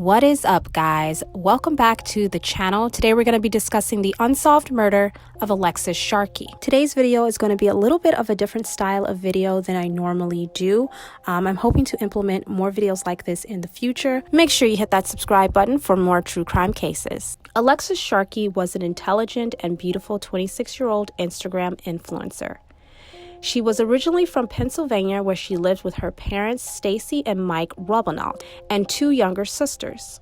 What is up, guys? Welcome back to the channel. Today we're going to be discussing the unsolved murder of Alexis Sharkey. Today's video is going to be a little bit of a different style of video than I normally do. I'm hoping to implement more videos like this in the future. Make sure you hit that subscribe button for more true crime cases. Alexis Sharkey was an intelligent and beautiful 26-year-old Instagram influencer. She was originally from Pennsylvania, where she lived with her parents, Stacy and Mike Rubinault, and two younger sisters.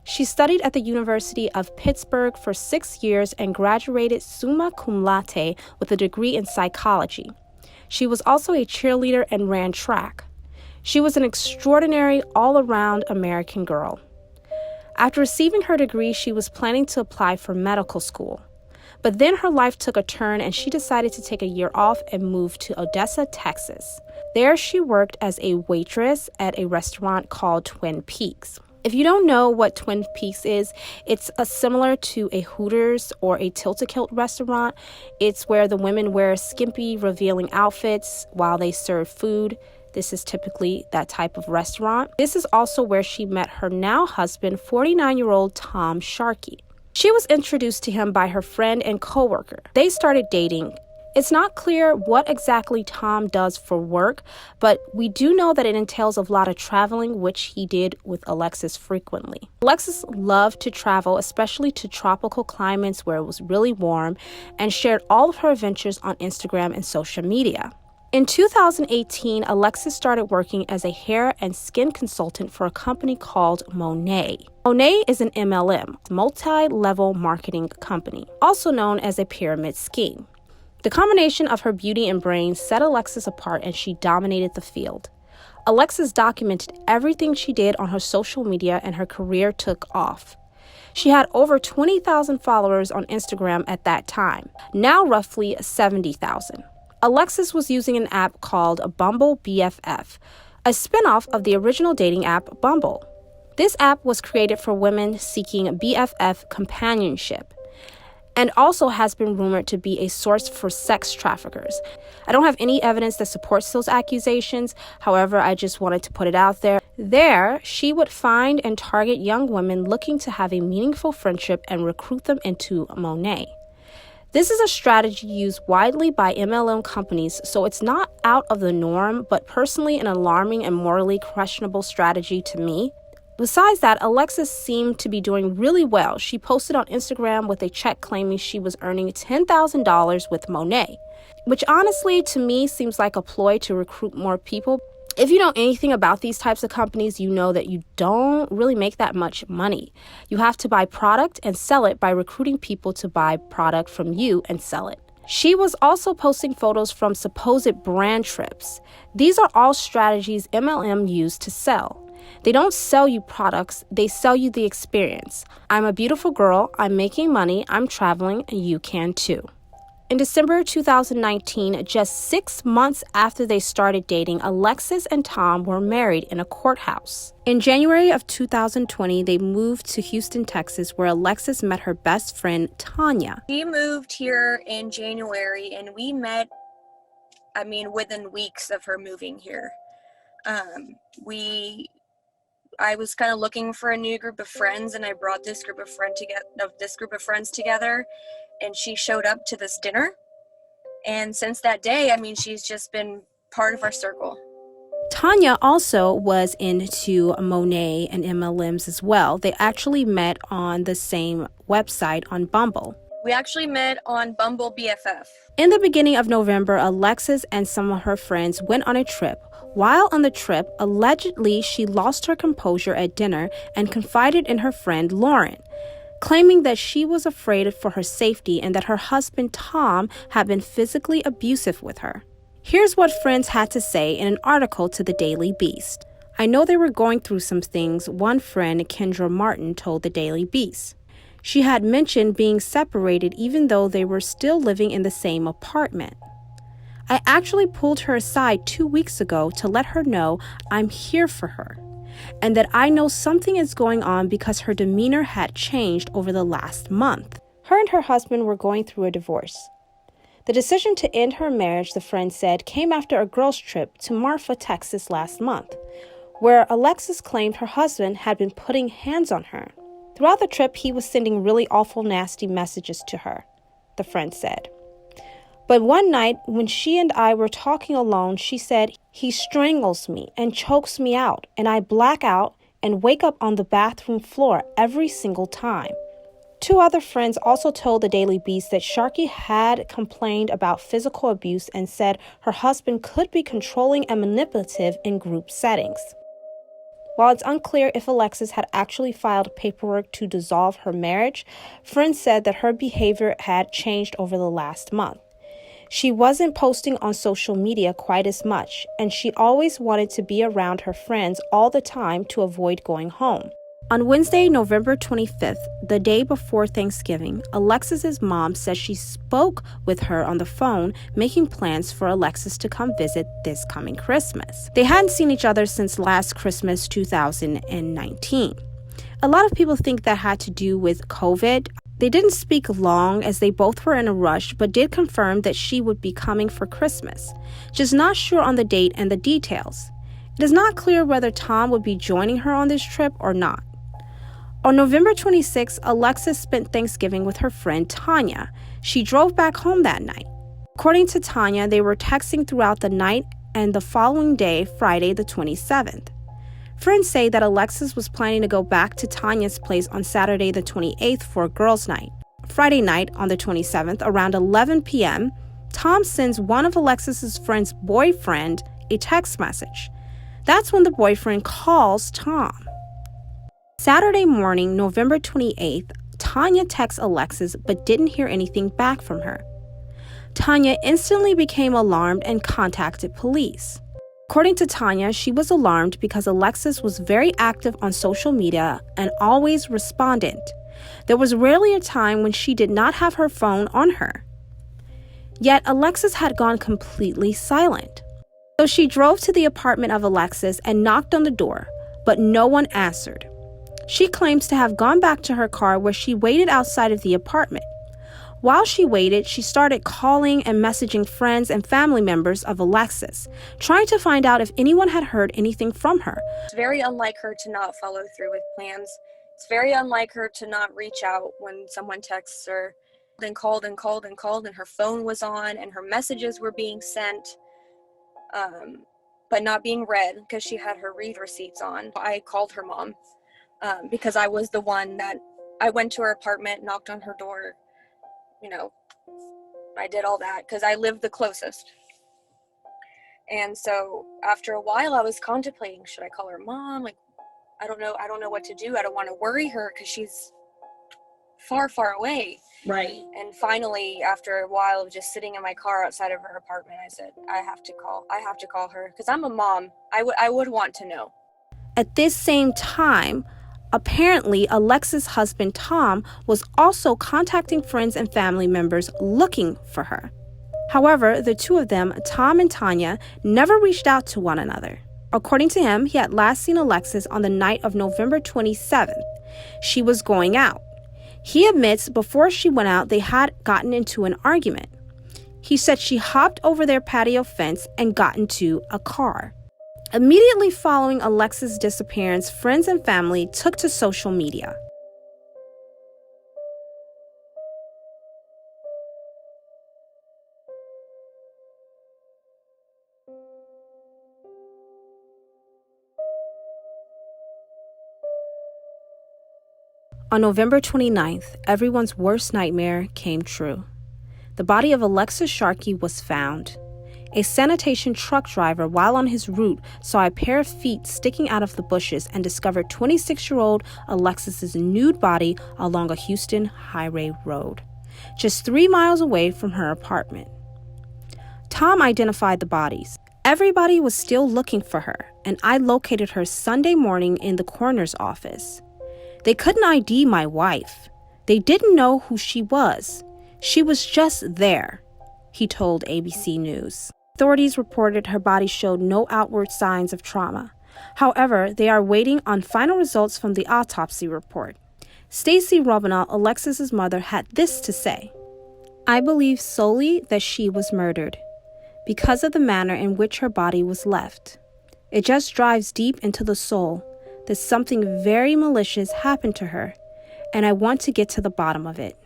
She studied at the University of Pittsburgh for 6 years and graduated summa cum laude with a degree in psychology. She was also a cheerleader and ran track. She was an extraordinary, all-around American girl. After receiving her degree, she was planning to apply for medical school. But then her life took a turn and she decided to take a year off and move to Odessa, Texas. There she worked as a waitress at a restaurant called Twin Peaks. If you don't know what Twin Peaks is, it's similar to a Hooters or a Tilt-A-Kilt restaurant. It's where the women wear skimpy, revealing outfits while they serve food. This is typically that type of restaurant. This is also where she met her now husband, 49-year-old Tom Sharkey. She was introduced to him by her friend and coworker. They started dating. It's not clear what exactly Tom does for work, but we do know that it entails a lot of traveling, which he did with Alexis frequently. Alexis loved to travel, especially to tropical climates where it was really warm, and shared all of her adventures on Instagram and social media. In 2018, Alexis started working as a hair and skin consultant for a company called Muze. Muze is an MLM, multi-level marketing company, also known as a pyramid scheme. The combination of her beauty and brains set Alexis apart, and she dominated the field. Alexis documented everything she did on her social media, and her career took off. She had over 20,000 followers on Instagram at that time, now roughly 70,000. Alexis was using an app called Bumble Bff, a spinoff of the original dating app Bumble. This app was created for women seeking BFF companionship and also has been rumored to be a source for sex traffickers. I don't have any evidence that supports those accusations. However, I just wanted to put it out there. There, she would find and target young women looking to have a meaningful friendship and recruit them into Muze. This is a strategy used widely by MLM companies, so it's not out of the norm, but personally an alarming and morally questionable strategy to me. Besides that, Alexis seemed to be doing really well. She posted on Instagram with a check claiming she was earning $10,000 with Muze, which honestly to me seems like a ploy to recruit more people. If you know anything about these types of companies, you know that you don't really make that much money. You have to buy product and sell it by recruiting people to buy product from you and sell it. She was also posting photos from supposed brand trips. These are all strategies MLM use to sell. They don't sell you products, they sell you the experience. I'm a beautiful girl, I'm making money, I'm traveling, and you can too. In December 2019, just 6 months after they started dating, Alexis and Tom were married in a courthouse. In January of 2020, they moved to Houston, Texas, where Alexis met her best friend, Tanya. We moved here in January, and we met, within weeks of her moving here. I was kind of looking for a new group of friends, and I brought this group of friends together, and she showed up to this dinner. And since that day, she's just been part of our circle. Tanya also was into Muze and MLMs as well. They actually met on the same website on Bumble. We actually met on Bumble BFF. In the beginning of November, Alexis and some of her friends went on a trip. While on the trip, allegedly, she lost her composure at dinner and confided in her friend Lauren, claiming that she was afraid for her safety and that her husband Tom had been physically abusive with her. Here's what friends had to say in an article to the Daily Beast. I know they were going through some things, one friend, Kendra Martin, told the Daily Beast. She had mentioned being separated even though they were still living in the same apartment. I actually pulled her aside 2 weeks ago to let her know I'm here for her, and that I know something is going on because her demeanor had changed over the last month. Her and her husband were going through a divorce. The decision to end her marriage, the friend said, came after a girls' trip to Marfa, Texas last month. where Alexis claimed her husband had been putting hands on her. Throughout the trip, he was sending really awful, nasty messages to her, the friend said. But one night, when she and I were talking alone, she said, "He strangles me and chokes me out, and I black out and wake up on the bathroom floor every single time." Two other friends also told the Daily Beast that Sharkey had complained about physical abuse and said her husband could be controlling and manipulative in group settings. While it's unclear if Alexis had actually filed paperwork to dissolve her marriage, friends said that her behavior had changed over the last month. She wasn't posting on social media quite as much, and she always wanted to be around her friends all the time to avoid going home. On Wednesday, November 25th, the day before Thanksgiving, Alexis's mom said she spoke with her on the phone, making plans for Alexis to come visit this coming Christmas. They hadn't seen each other since last Christmas, 2019. A lot of people think that had to do with COVID. They didn't speak long as they both were in a rush, but did confirm that she would be coming for Christmas, just not sure on the date and the details. It is not clear whether Tom would be joining her on this trip or not. On November 26, Alexis spent Thanksgiving with her friend Tanya. She drove back home that night. According to Tanya, they were texting throughout the night and the following day, Friday the 27th. Friends say that Alexis was planning to go back to Tanya's place on Saturday the 28th for a girls' night. Friday night, on the 27th, around 11 p.m., Tom sends one of Alexis's friend's boyfriend a text message. That's when the boyfriend calls Tom. Saturday morning, November 28th, Tanya texts Alexis but didn't hear anything back from her. Tanya instantly became alarmed and contacted police. According to Tanya, she was alarmed because Alexis was very active on social media and always responded. There was rarely a time when she did not have her phone on her. Yet Alexis had gone completely silent. So she drove to the apartment of Alexis and knocked on the door, but no one answered. She claims to have gone back to her car where she waited outside of the apartment. While she waited, she started calling and messaging friends and family members of Alexis, trying to find out if anyone had heard anything from her. It's very unlike her to not follow through with plans. It's very unlike her to not reach out when someone texts her. Then called and called and called, and her phone was on and her messages were being sent, but not being read because she had her read receipts on. I called her mom. Because I was the one that I went to her apartment, knocked on her door, I did all that because I lived the closest. And so after a while I was contemplating, should I call her mom? I don't know what to do. I don't want to worry her because she's far, far away. Right. And finally, after a while of just sitting in my car outside of her apartment, I said, I have to call her because I'm a mom. I would want to know. At this same time, apparently, Alexis' husband, Tom, was also contacting friends and family members looking for her. However, the two of them, Tom and Tanya, never reached out to one another. According to him, he had last seen Alexis on the night of November 27th. She was going out. He admits before she went out, they had gotten into an argument. He said she hopped over their patio fence and got into a car. Immediately following Alexis' disappearance, friends and family took to social media. On November 29th, everyone's worst nightmare came true. The body of Alexis Sharkey was found. A sanitation truck driver, while on his route, saw a pair of feet sticking out of the bushes and discovered 26-year-old Alexis's nude body along a Houston highway road, just 3 miles away from her apartment. Tom identified the bodies. Everybody was still looking for her, and I located her Sunday morning in the coroner's office. They couldn't ID my wife. They didn't know who she was. She was just there, he told ABC News. Authorities reported her body showed no outward signs of trauma. However, they are waiting on final results from the autopsy report. Stacy Robinall, Alexis's mother, had this to say: "I believe solely that she was murdered because of the manner in which her body was left. It just drives deep into the soul that something very malicious happened to her, and I want to get to the bottom of it.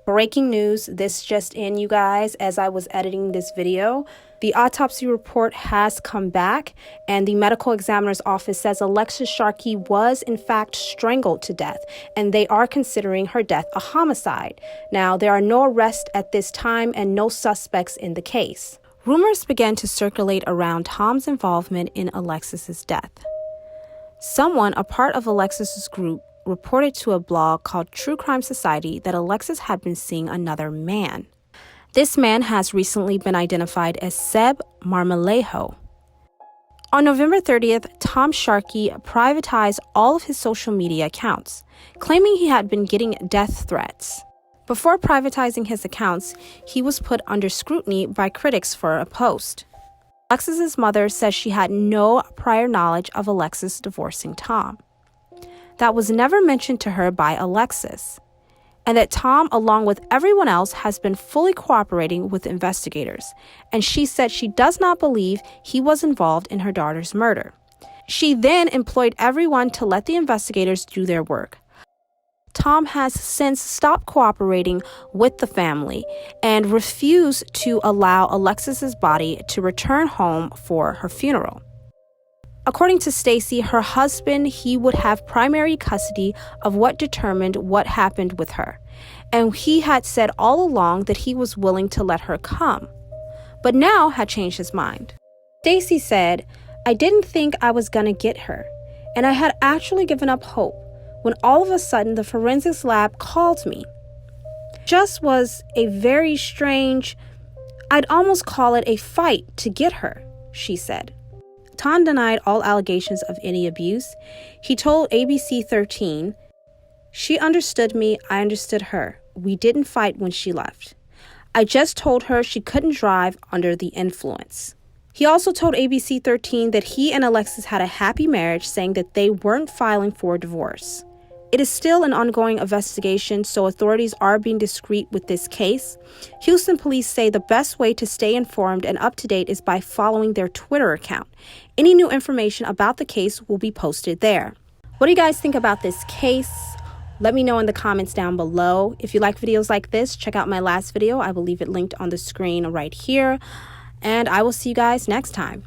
Breaking news, this just in, you guys, as I was editing this video. The autopsy report has come back, and the medical examiner's office says Alexis Sharkey was in fact strangled to death, and they are considering her death a homicide. Now, there are no arrests at this time and no suspects in the case. Rumors began to circulate around Tom's involvement in Alexis's death. Someone, a part of Alexis's group, reported to a blog called True Crime Society that Alexis had been seeing another man. This man has recently been identified as Seb Marmolejo. On November 30th, Tom Sharkey privatized all of his social media accounts, claiming he had been getting death threats. Before privatizing his accounts, he was put under scrutiny by critics for a post. Alexis's mother says she had no prior knowledge of Alexis divorcing Tom. That was never mentioned to her by Alexis, and that Tom, along with everyone else, has been fully cooperating with investigators, and she said she does not believe he was involved in her daughter's murder. She then employed everyone to let the investigators do their work. Tom has since stopped cooperating with the family and refused to allow Alexis's body to return home for her funeral. According to Stacy, her husband, he would have primary custody of what determined what happened with her. And he had said all along that he was willing to let her come, but now had changed his mind. Stacy said, "I didn't think I was gonna get her, and I had actually given up hope when all of a sudden the forensics lab called me. Just was a very strange, I'd almost call it a fight to get her," she said. Tom denied all allegations of any abuse. He told ABC 13, "She understood me, I understood her. We didn't fight when she left. I just told her she couldn't drive under the influence." He also told ABC 13 that he and Alexis had a happy marriage, saying that they weren't filing for divorce. It is still an ongoing investigation, so authorities are being discreet with this case. Houston police say the best way to stay informed and up to date is by following their Twitter account. Any new information about the case will be posted there. What do you guys think about this case? Let me know in the comments down below. If you like videos like this, check out my last video. I will leave it linked on the screen right here. And I will see you guys next time.